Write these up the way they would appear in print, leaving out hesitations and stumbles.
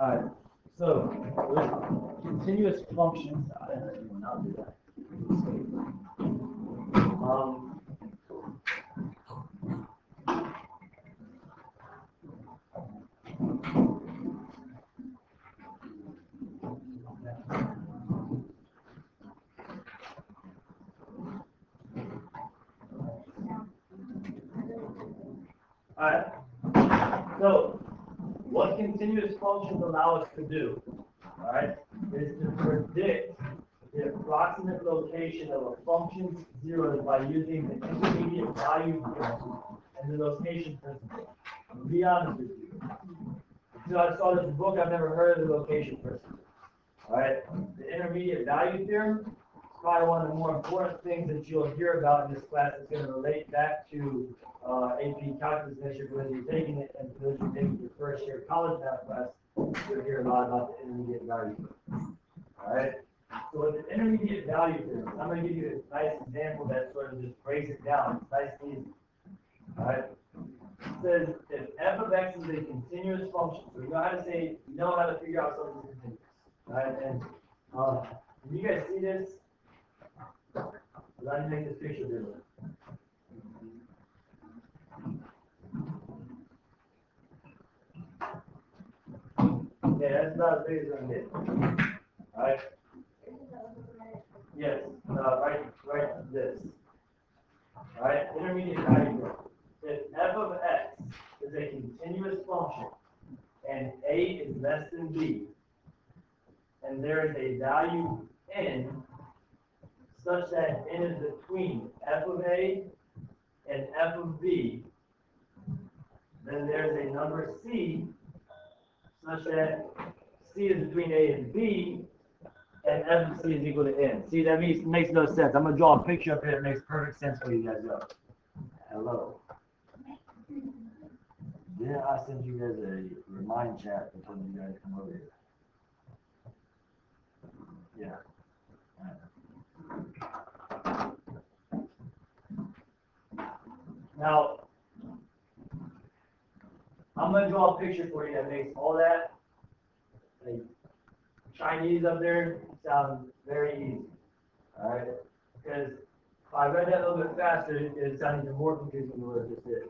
All right. So with continuous functions, I'll do that. All right. So what continuous functions allow us to do, all right, is to predict the approximate location of a function's zeros by using the intermediate value theorem and the location principle. To be honest with you, until I saw this book, I've never heard of the location principle. All right, the intermediate value theorem is probably one of the more important things that you'll hear about in this class. It's going to relate back to AP calculus next year, whether you're taking it and for those who are taking your first year college math class, you'll hear a lot about the intermediate value theorem. All right. So with the intermediate value theorem, I'm going to give you a nice example that sort of just breaks it down. It's nice and easy. All right. It says if f of x is a continuous function, so you know how to say, you know how to figure out something continuous. All right. And can you guys see this? Let me make this picture bigger. Yeah, that's about as big as I can get. All right. Yes. Right. This. All right. Intermediate value theorem. If f of x is a continuous function and a is less than b, and there is a value n such that n is between f of a and f of b, then there's a number c such that c is between a and b, and f of c is equal to n. See, that makes no sense. I'm going to draw a picture up here that makes perfect sense for you guys. Hello. Yeah, I sent you guys a remind chat that told you guys to come over here. Yeah. All right. Now, I'm going to draw a picture for you that makes all that, like, Chinese up there, sound very easy. All right? Because if I read that a little bit faster, it would sound even more confusing than what it just did.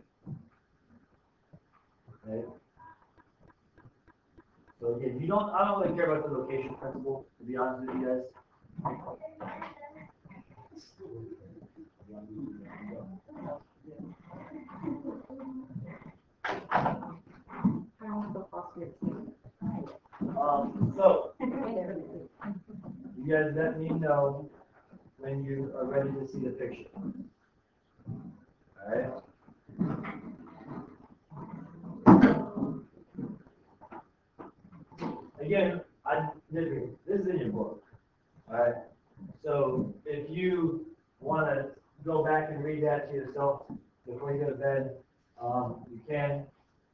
Okay? So again, I don't really care about the location principle, to be honest with you guys. So, you guys let me know when you are ready to see the picture. All right? Again, this is in your book. All right? So, if you want to go back and read that to yourself before you go to bed, you can.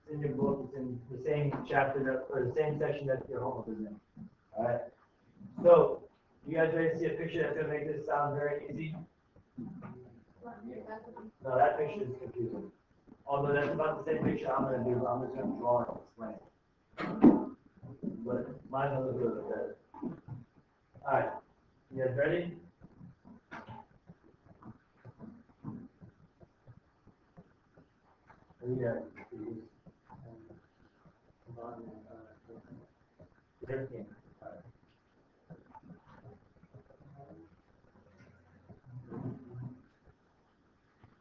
It's in your book. It's in the same chapter or the same section that your homework is in. All right. So, you guys ready to see a picture that's going to make this sound very easy? No, that picture is confusing. Although that's about the same picture I'm going to do, I'm just going to draw and explain. But mine's a little bit better. All right. You guys ready? Yeah.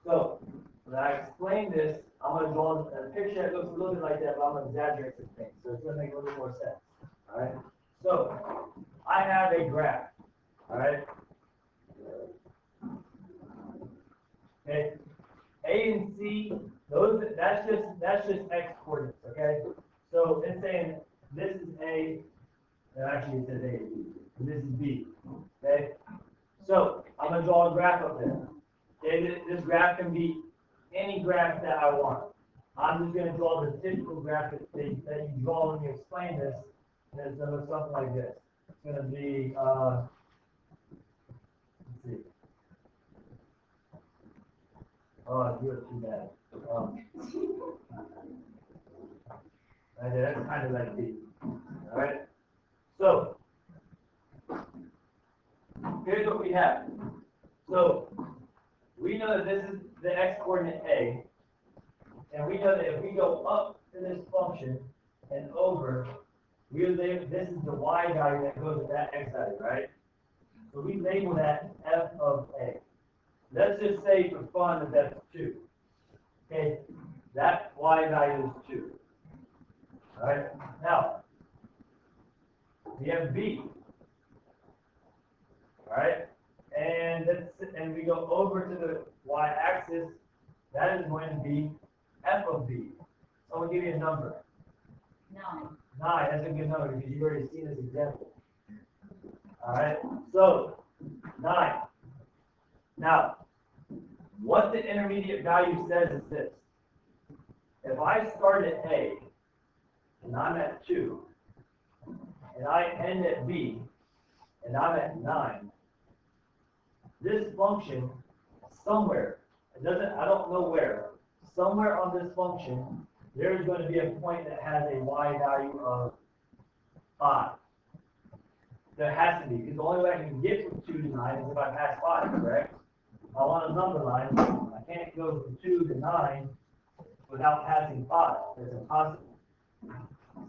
So, when I explain this, I'm going to draw a picture that looks a little bit like that, but I'm going to exaggerate some things. So it's going to make a little bit more sense. All right? So, I have a graph. All right? Okay? A and C, that's just x coordinates, okay? So it's saying this is A, and actually it says A and B, and this is B, okay? So I'm going to draw a graph up there. Okay, this graph can be any graph that I want. I'm just going to draw the typical graph that you draw when you explain this, and it's going to look something like this. It's going to be, let's see. Oh, you are too bad. Right there, that's kind of like B. All right. So here's what we have. So we know that this is the x-coordinate A, and we know that if we go up to this function and over, this is the y value that goes with that x value, right? So we label that f of A. Let's just say for fun that that's 2. Okay, that y value is 2. All right, now we have B. All right, and we go over to the y-axis. That is going to be f of B. So I'll give you a number. 9. 9. That's a good number because you've already seen this example. All right, so 9. Now, what the intermediate value says is this. If I start at A, and I'm at 2, and I end at B, and I'm at 9, this function, somewhere, I don't know where, somewhere on this function, there's going to be a point that has a y value of 5. There has to be, because the only way I can get from 2 to 9 is if I pass 5, correct? I want a number line. I can't go from 2 to 9 without passing 5. That's impossible.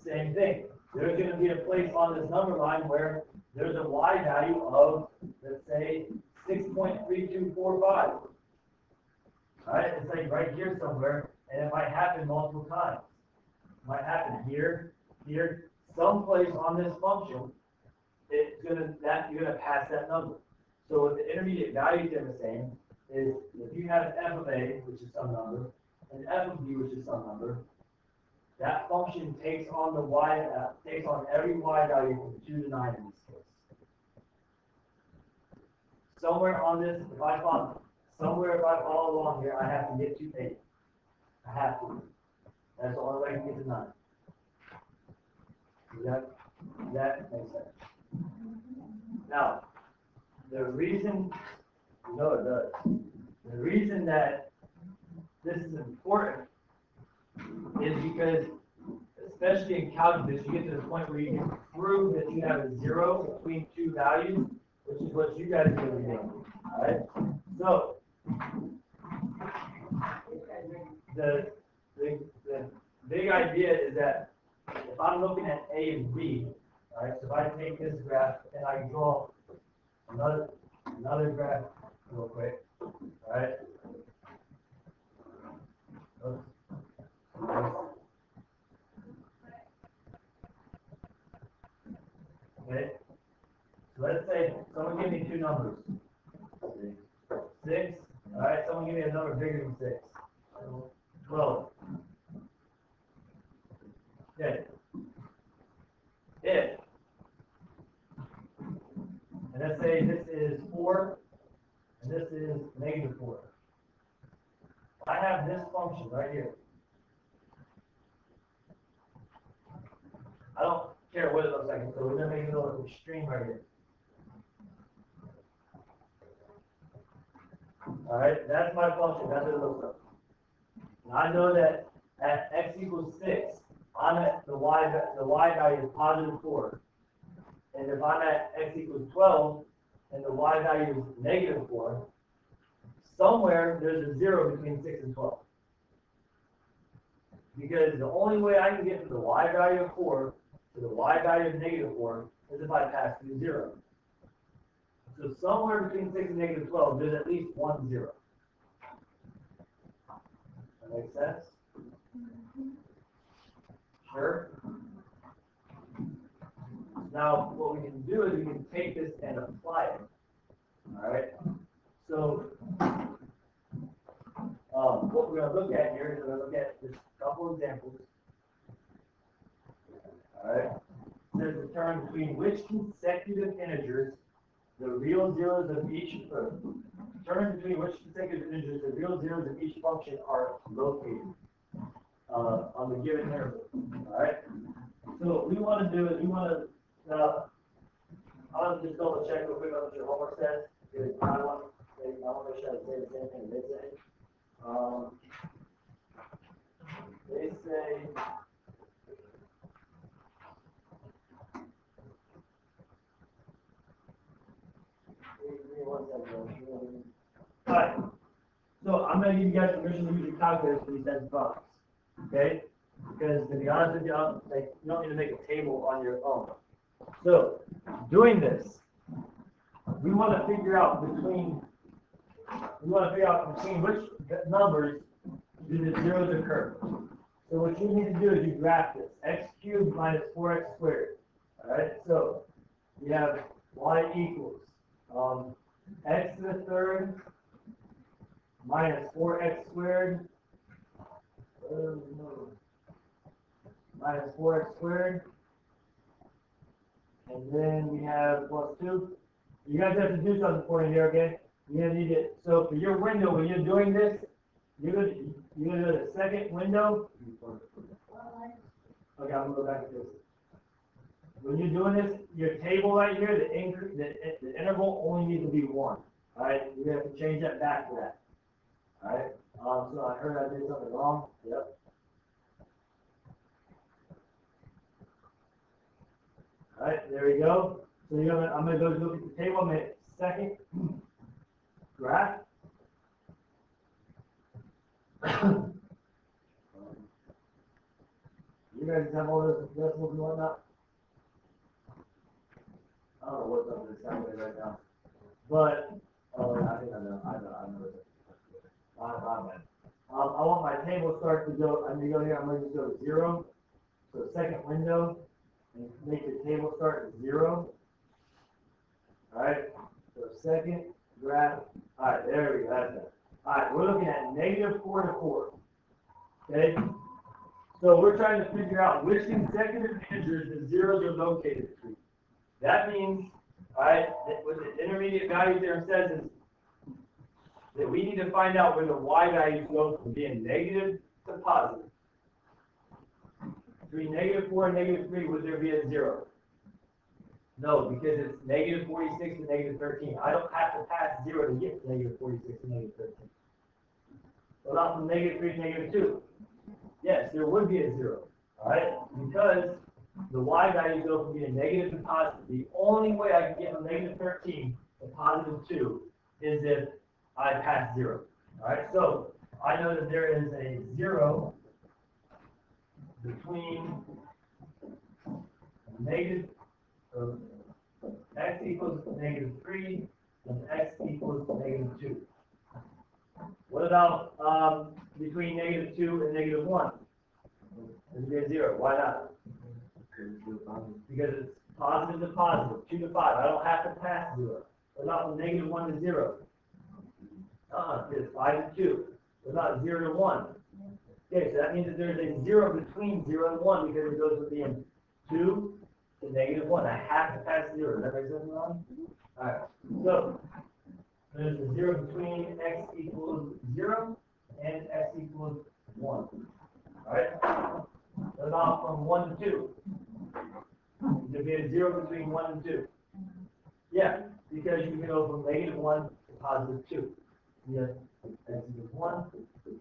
Same thing. There's going to be a place on this number line where there's a y value of, let's say, 6.3245. All right? It's like right here somewhere, and it might happen multiple times. It might happen here, here, someplace on this function. You're gonna pass that number. So what the intermediate values are the same is if you have f of a, which is some number, and f of b, which is some number, that function takes on takes on every y value from 2 to 9 in this case. Somewhere on this, if I follow along here, I have to get to 8. I have to. That's the only way I can get to 9. Does that make sense? Now, the reason, no, it does. The reason that this is important is because, especially in calculus, you get to the point where you can prove that you have a 0 between two values, which is what you guys are going to be doing. All right? So, the big idea is that if I'm looking at A and B, all right, so if I take this graph and I draw another graph real quick, all right? Okay, so let's say someone give me two numbers. 6, all right, someone give me a number bigger than 6. 12. Okay. If, and let's say this is 4, and this is -4. I have this function right here. I don't care what it looks like, so we're going to make it a little extreme right here. All right, that's my function. That's what it looks like. And I know that at x equals 6, I'm at the y value is +4. And if I'm at x equals 12, and the y value is -4, somewhere there's a 0 between 6 and 12. Because the only way I can get from the y value of 4 to the y value of -4 is if I pass through 0. So somewhere between 6 and -12, there's at least one 0. That makes sense? Sure? Now, what we can do is we can take this and apply it. All right? So, what we're going to look at here is we're going to look at just a couple examples. All right? There's the term between which consecutive integers the real zeros of each, determine between which consecutive integers the real zeros of each function are located on the given interval. All right? So what we want to do is we want to, I'll just double check real quick on what your homework says. I want to make sure I say the same thing they say. They say Alright, so I'm gonna give you guys permission to use your calculator for these types of problems, okay? Because to be honest with you, like, you don't need to make a table on your own. So, doing this, we want to figure out between which numbers do the zeros occur. So what you need to do is you graph this, x cubed minus 4x squared. Alright, so we have y equals x to the third minus 4x squared minus 4x squared. And then we have plus 2. You guys have to do something for me here, okay? You're going to need it. So for your window, when you're doing this, you're going to do the second window. Okay, I'm going to go back to this. When you're doing this, your table right here, the interval only needs to be 1. All right, you're going to have to change that back to that. All right, so I heard I did something wrong. Yep. All right, there we go. So I'm going to go look at the table. I'm going to hit second graph. You guys have all those decimals and whatnot? I don't know what's up with this calculator right now. But, I think I know. I know. I want my table start to go, I'm going to go here, I'm going to go to 0. So second window, and make the table start at 0. Alright, so second graph. Alright, there we go, that's it. Alright, we're looking at negative 4 to 4. Okay? So we're trying to figure out which consecutive integers the zeros are located between. That means, alright, what the intermediate value theorem says is that we need to find out where the y values go from being negative to positive. Between negative 4 and negative 3, would there be a 0? No, because it's negative 46 and negative 13. I don't have to pass 0 to get to negative 46 and negative 13. So not from negative 3 to negative 2. Yes, there would be a 0. Alright? Because the y values go from being negative to positive. The only way I can get from negative 13 to positive 2 is if I pass 0. Alright, so I know that there is a 0 between negative x equals negative 3 and x equals negative 2. What about between negative 2 and negative 1? Is there 0? Why not? Because it's positive to positive, 2 to 5. I don't have to pass 0. What about from negative 1 to 0? It's 5 to 2. What about 0 to 1? Okay, so that means that there's a 0 between 0 and 1 because it goes from being 2 to negative 1. I have to pass 0. Does that make sense, Ron? Alright, so there's a 0 between x equals 0 and x equals 1. Alright? What about from 1 to 2? There'd be a 0 between 1 and 2. Yeah, because you can go from negative 1 to positive 2. Yes, x equals 1,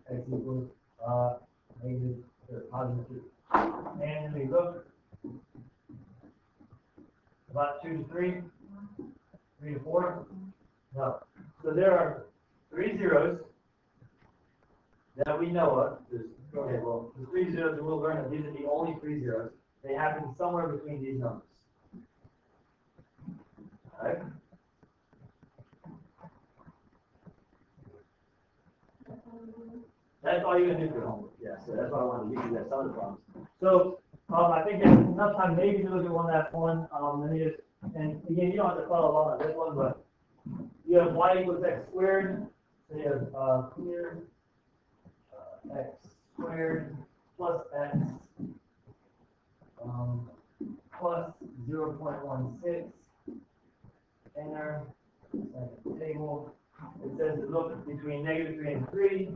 x equals negative or positive 2. And we look about 2 to 3, 3 to 4. No. So there are 3 zeros that we know of. Okay, well, the 3 zeros, we'll learn that these are the only 3 zeros. They happen somewhere between these numbers. All right? That's all you're going to do for homework. Yeah, so that's why I wanted to give you that some of the problems. So I think there's enough time maybe to look at one last one. Let me just, and again, you don't have to follow along on this one, but you have y equals x squared. So you have here x squared plus x plus 0.16. Enter. Second table. It says to look between negative 3 and 3.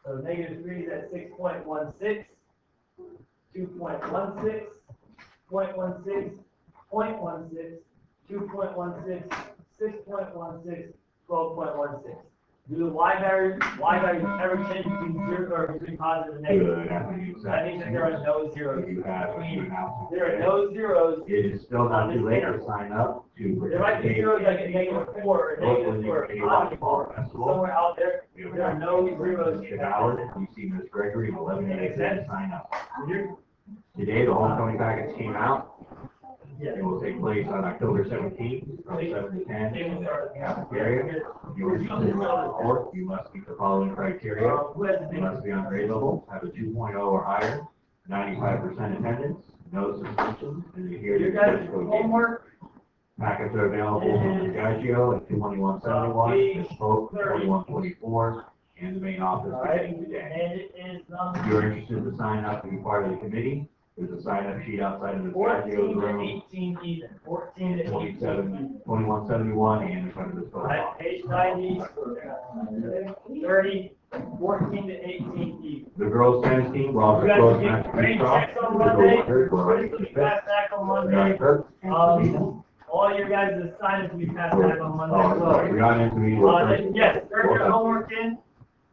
So negative 3 is at 6.16, 2.16, 0.16, 0.16, 2.16, 6.16, 12.16. Do the Y values ever change between zero or between positive and negative? Good, that means That means that there are no zeros. you have There are no zeros. It is still not too late to sign up to There might be zeros like a -4 or a -4 or a +4. Somewhere out there, there are no zeros. You see Miss Gregory, 11 minutes to sign up. You're- Today, the homecoming packets came out. Yeah. It will take place on October 17th from 7 to 10 in the cafeteria. You are interested in the report, you must meet the following criteria. You must be on grade level, have a 2.0 or higher, 95% attendance, no suspensions, and you hear You your guys' code. homework. Packets are available from the Diageo at 22171, Bespoke 2124, and the main office beginning today. And it is If you're interested to sign up to be part of the committee, there's a sign-up sheet outside of the 14 Diageo's to room. 18 even. 14 to 18. 2171 and in front of the Bespoke Right, office. page 90, 30, 14 to 18 even. The girls' tennis team, we're also You guys close get match to rain Cross. checks on Monday, Christmas We're pass back on Monday. All your guys' assignments will be passed back on Monday as Oh, sorry, we well. got into me. Yes, turn your homework in,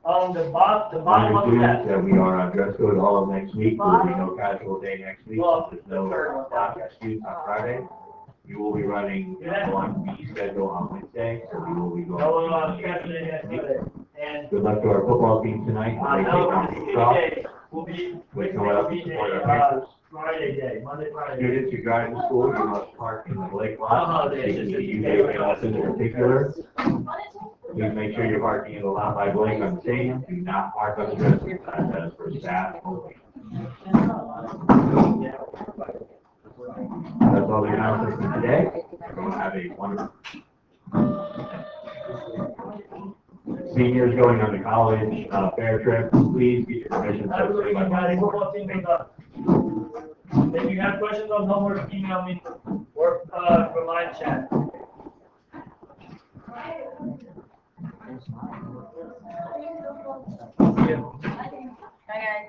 the bottom My of the students desk. that we are on dress code all of next week, there will be no casual day next week, Well, there's no class excuse on Friday. We will be running one B schedule on Wednesday, so we will be going. No, Saturday, next Monday. And, Good luck to our football team tonight. They take no, on this Cross. day will be, Wednesday will be Friday day, Monday, Friday. Students who drive to school, you must park in the Blake lot. Oh, yeah, You can use a bus in particular. Please make sure your parking is allowed by Blake on the stadium. Do not park on the dressing side, that is for staff only. That's all the announcements for today. Everyone have a wonderful. Seniors going on the college fair trip, please get your permission. Absolutely, guys, football team is up. If you have questions on homework, email me or, from my chat. Bye, guys.